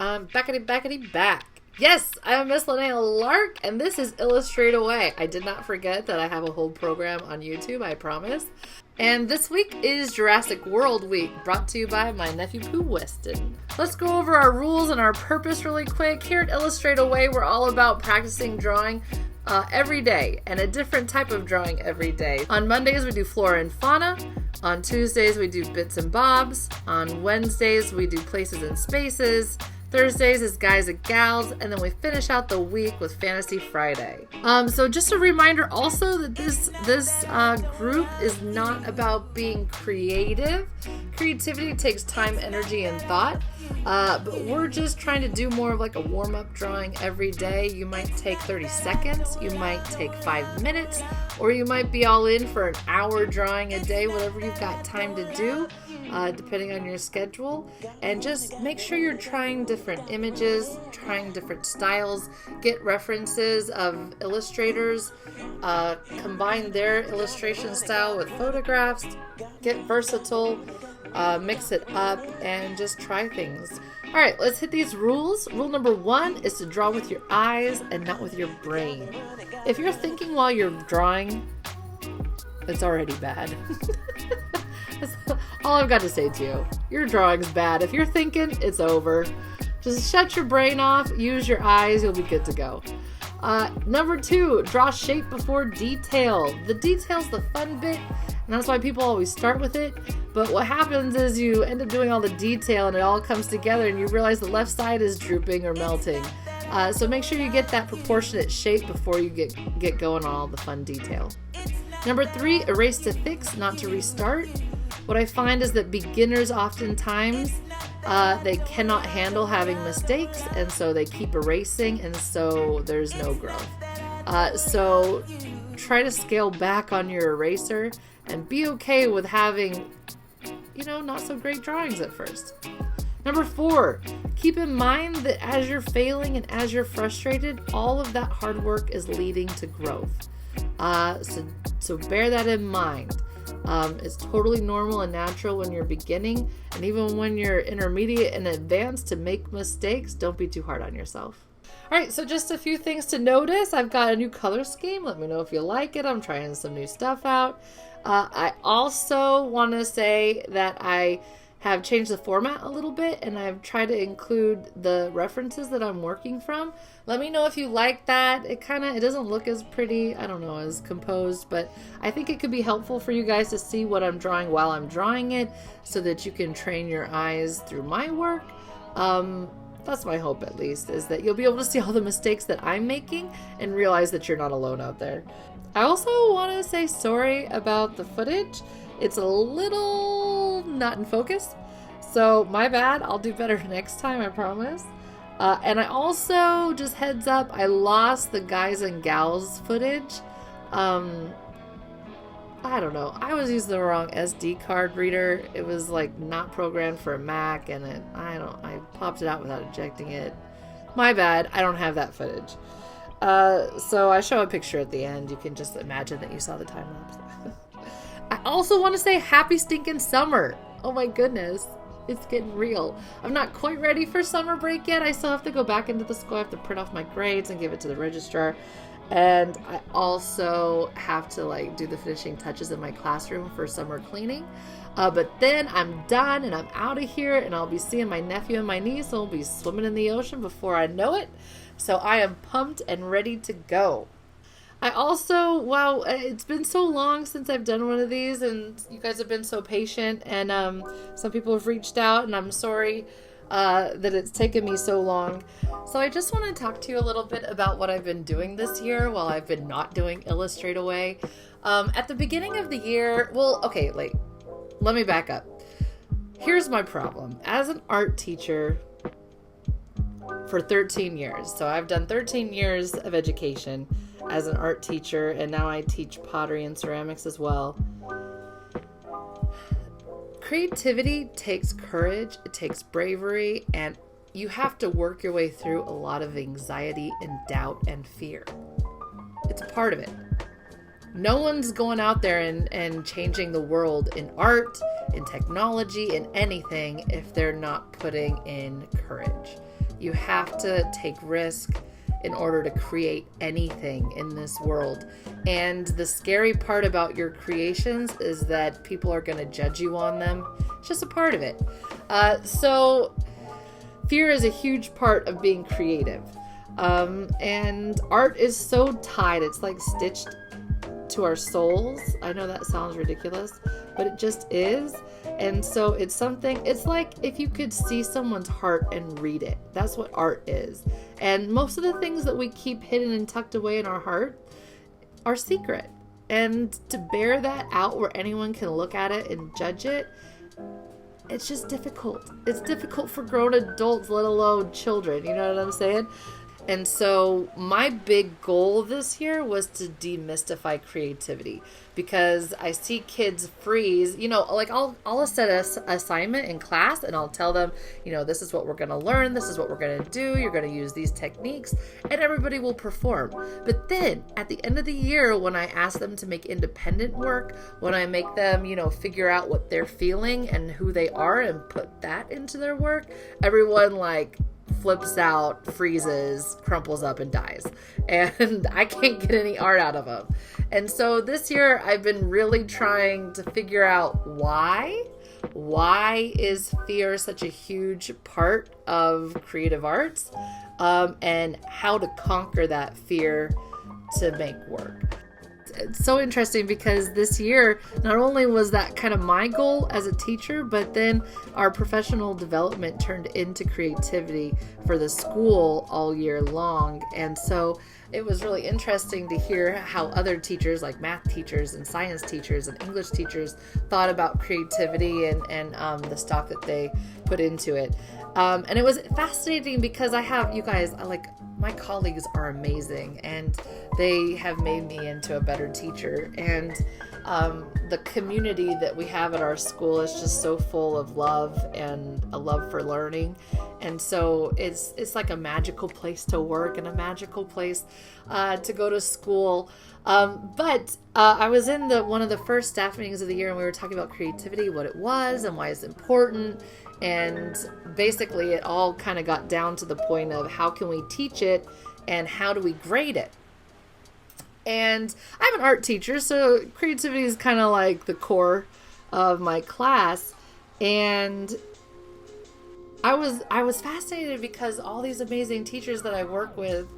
I'm backity back. Yes, I'm Miss Linnea Lark, and this is IllustrateAway. I did not forget that I have a whole program on YouTube, I promise. And this week is Jurassic World week, brought to you by my nephew Pooh Weston. Let's go over our rules and our purpose really quick. Here at IllustrateAway, we're all about practicing drawing every day, and a different type of drawing every day. On Mondays, we do flora and fauna. On Tuesdays, we do bits and bobs. On Wednesdays, we do places and spaces. Thursdays is guys and gals, and then we finish out the week with Fantasy Friday. So just a reminder also that this group is not about being creative. Creativity takes time, energy, and thought. But we're just trying to do more of like a warm-up drawing every day. You might take 30 seconds, you might take 5 minutes, or you might be all in for an hour drawing a day, whatever you've got time to do. Depending on your schedule, and just make sure you're trying different images, trying different styles, get references of illustrators, combine their illustration style with photographs, get versatile, mix it up, and just try things. All right, let's hit these rules. Rule number 1 is to draw with your eyes and not with your brain. If you're thinking while you're drawing, it's already bad. That's all I've got to say to you. Your drawing's bad. If you're thinking, it's over. Just shut your brain off, use your eyes, you'll be good to go. Number 2, draw shape before detail. The detail's the fun bit, and that's why people always start with it. But what happens is you end up doing all the detail and it all comes together and you realize the left side is drooping or melting. So make sure you get that proportionate shape before you get going on all the fun detail. Number 3, erase to fix, not to restart. What I find is that beginners oftentimes, they cannot handle having mistakes, and so they keep erasing, and so there's no growth. So try to scale back on your eraser and be okay with having, not so great drawings at first. Number 4, keep in mind that as you're failing and as you're frustrated, all of that hard work is leading to growth. So bear that in mind. It's totally normal and natural when you're beginning, and even when you're intermediate and advanced, to make mistakes. Don't be too hard on yourself. All right, so just a few things to notice. I've got a new color scheme. Let me know if you like it. I'm trying some new stuff out. I also want to say that I have changed the format a little bit, and I've tried to include the references that I'm working from. Let me know if you like that. It doesn't look as pretty, as composed, but I think it could be helpful for you guys to see what I'm drawing while I'm drawing it, so that you can train your eyes through my work. That's my hope, at least, is that you'll be able to see all the mistakes that I'm making and realize that you're not alone out there. I also want to say sorry about the footage. It's a little not in focus, so my bad. I'll do better next time, I promise. And I also, just heads up, I lost the guys and gals footage. I don't know. I was using the wrong SD card reader. It was not programmed for a Mac, and I popped it out without ejecting it. My bad. I don't have that footage. So I show a picture at the end. You can just imagine that you saw the time lapse. I also want to say happy stinking summer. Oh my goodness. It's getting real. I'm not quite ready for summer break yet. I still have to go back into the school. I have to print off my grades and give it to the registrar. And I also have to do the finishing touches in my classroom for summer cleaning. But then I'm done and I'm out of here, and I'll be seeing my nephew and my niece, and we'll be swimming in the ocean before I know it. So I am pumped and ready to go. I also, wow, it's been so long since I've done one of these, and you guys have been so patient, and some people have reached out, and I'm sorry that it's taken me so long. So I just want to talk to you a little bit about what I've been doing this year while I've been not doing IllustrateAway. At the beginning of the year, let me back up. Here's my problem. As an art teacher for 13 years, so I've done 13 years of education as an art teacher, and now I teach pottery and ceramics as well. Creativity takes courage, it takes bravery, and you have to work your way through a lot of anxiety and doubt and fear. It's a part of it. No one's going out there and changing the world in art, in technology, in anything if they're not putting in courage. You have to take risk in order to create anything in this world. And the scary part about your creations is that people are going to judge you on them. It's just a part of it. So fear is a huge part of being creative. And art is so tied. It's like stitched to our souls. I know that sounds ridiculous, but it just is. And so it's something, it's like if you could see someone's heart and read it. That's what art is. And most of the things that we keep hidden and tucked away in our heart are secret. And to bear that out where anyone can look at it and judge it, it's just difficult. It's difficult for grown adults, let alone children. You know what I'm saying? And so my big goal this year was to demystify creativity, because I see kids freeze, like I'll set an assignment in class and I'll tell them, this is what we're going to learn. This is what we're going to do. You're going to use these techniques and everybody will perform. But then at the end of the year, when I ask them to make independent work, when I make them, figure out what they're feeling and who they are and put that into their work, everyone flips out, freezes, crumples up, and dies. And I can't get any art out of them. And so this year I've been really trying to figure out why. Why is fear such a huge part of creative arts? And how to conquer that fear to make work. It's so interesting because this year, not only was that kind of my goal as a teacher, but then our professional development turned into creativity for the school all year long. And so it was really interesting to hear how other teachers, like math teachers and science teachers and English teachers, thought about creativity and the stuff that they put into it. And it was fascinating because my colleagues are amazing and they have made me into a better teacher. And the community that we have at our school is just so full of love and a love for learning. And so it's like a magical place to work and a magical place to go to school. But I was in one of the first staff meetings of the year and we were talking about creativity, what it was and why it's important. And basically it all kind of got down to the point of how can we teach it and how do we grade it? And I'm an art teacher, so creativity is kind of like the core of my class. And I was fascinated because all these amazing teachers that I work with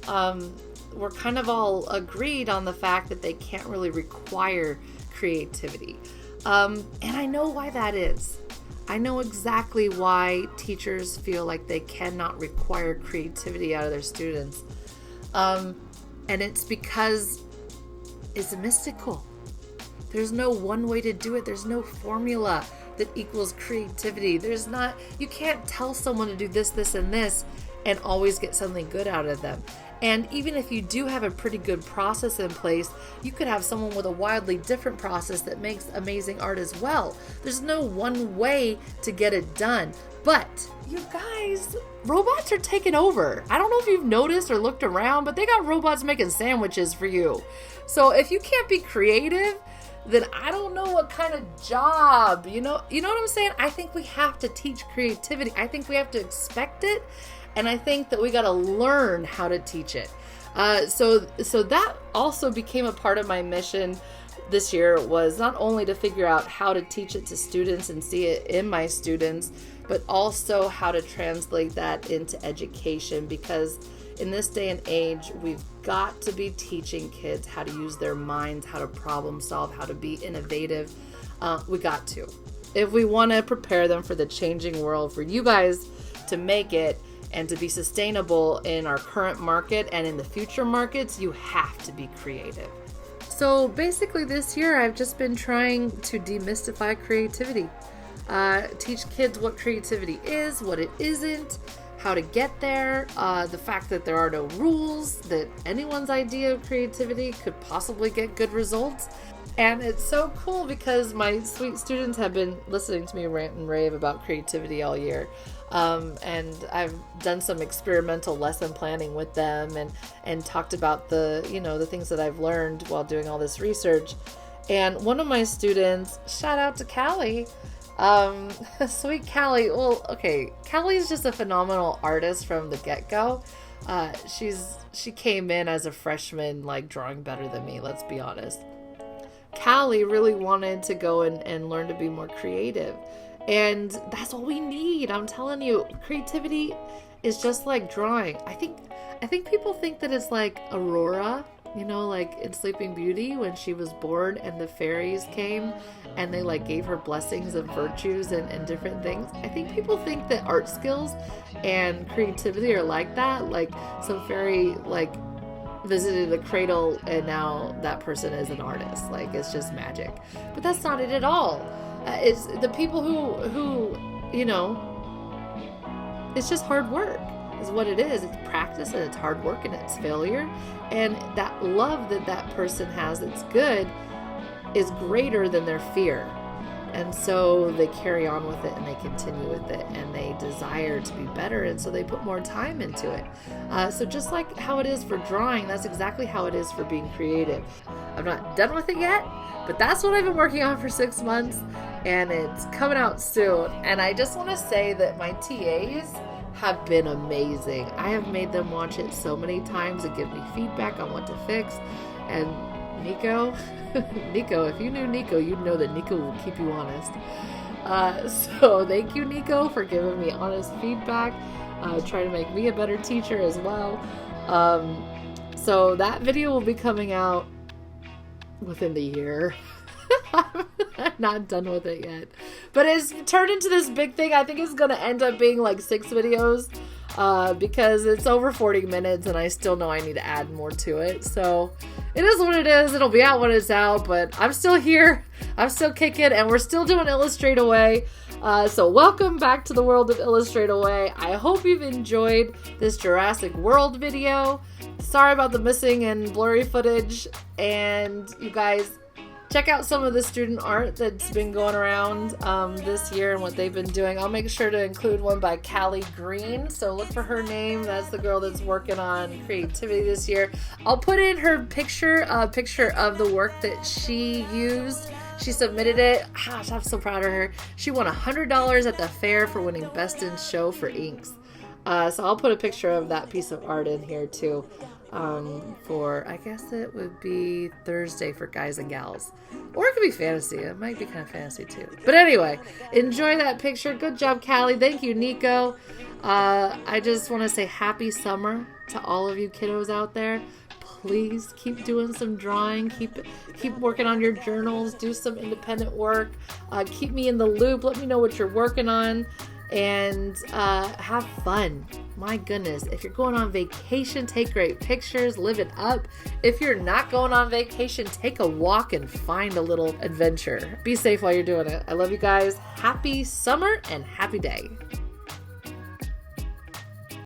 were kind of all agreed on the fact that they can't really require creativity. And I know why that is. I know exactly why teachers feel like they cannot require creativity out of their students. And it's because it's mystical. There's no one way to do it. There's no formula that equals creativity. You can't tell someone to do this, this, and this and always get something good out of them. And even if you do have a pretty good process in place, you could have someone with a wildly different process that makes amazing art as well. There's no one way to get it done. But you guys, robots are taking over. I don't know if you've noticed or looked around, but they got robots making sandwiches for you. So if you can't be creative, then I don't know what kind of job, you know what I'm saying? I think we have to teach creativity. I think we have to expect it. And I think that we got to learn how to teach it. So that also became a part of my mission this year, was not only to figure out how to teach it to students and see it in my students, but also how to translate that into education. Because in this day and age, we've got to be teaching kids how to use their minds, how to problem solve, how to be innovative. We got to. If we want to prepare them for the changing world, for you guys to make it, and to be sustainable in our current market and in the future markets, you have to be creative. So basically this year, I've just been trying to demystify creativity. Teach kids what creativity is, what it isn't, how to get there, the fact that there are no rules, that anyone's idea of creativity could possibly get good results. And it's so cool because my sweet students have been listening to me rant and rave about creativity all year. And I've done some experimental lesson planning with them and talked about the things that I've learned while doing all this research. And one of my students, shout out to Callie, Sweet Callie. Well, okay. Callie's just a phenomenal artist from the get-go. She came in as a freshman, like drawing better than me, let's be honest. Callie really wanted to go and learn to be more creative. And that's all we need. I'm telling you, creativity is just like drawing. I think people think that it's like Aurora, you know, like in Sleeping Beauty when she was born and the fairies came and they like gave her blessings of virtues and different things. I think people think that art skills and creativity are like that. Like some fairy like visited the cradle and now that person is an artist. Like it's just magic. But that's not it at all. It's the people who, you know, it's just hard work is what it is. It's practice and it's hard work and it's failure. And that love that person has that's good is greater than their fear. And so they carry on with it and they continue with it and they desire to be better. And so they put more time into it. So just like how it is for drawing, that's exactly how it is for being creative. I'm not done with it yet, but that's what I've been working on for 6 months and it's coming out soon. And I just want to say that my TAs have been amazing. I have made them watch it so many times and give me feedback on what to fix. And Nico, if you knew Nico, you'd know that Nico will keep you honest. So thank you, Nico, for giving me honest feedback. Trying to make me a better teacher as well. So that video will be coming out within the year. I'm not done with it yet. But it's turned into this big thing. I think it's going to end up being like 6 videos because it's over 40 minutes and I still know I need to add more to it. So it is what it is. It'll be out when it's out, but I'm still here. I'm still kicking and we're still doing IllustrateAway. So welcome back to the world of IllustrateAway. I hope you've enjoyed this Jurassic World video. Sorry about the missing and blurry footage. And you guys, check out some of the student art that's been going around this year and what they've been doing. I'll make sure to include one by Callie Green. So look for her name. That's the girl that's working on creativity this year. I'll put in her picture, a picture of the work that she used. She submitted it. Gosh, I'm so proud of her. She won $100 at the fair for winning Best in Show for inks. So I'll put a picture of that piece of art in here too. For, I guess it would be Thursday for guys and gals. Or it could be fantasy. It might be kind of fantasy too. But anyway, enjoy that picture. Good job, Callie. Thank you, Nico. I just want to say happy summer to all of you kiddos out there. Please keep doing some drawing. Keep working on your journals. Do some independent work. Keep me in the loop. Let me know what you're working on. And have fun. My goodness, if you're going on vacation, take great pictures, live it up. If you're not going on vacation, take a walk and find a little adventure. Be safe while you're doing it. I love you guys. Happy summer and happy day.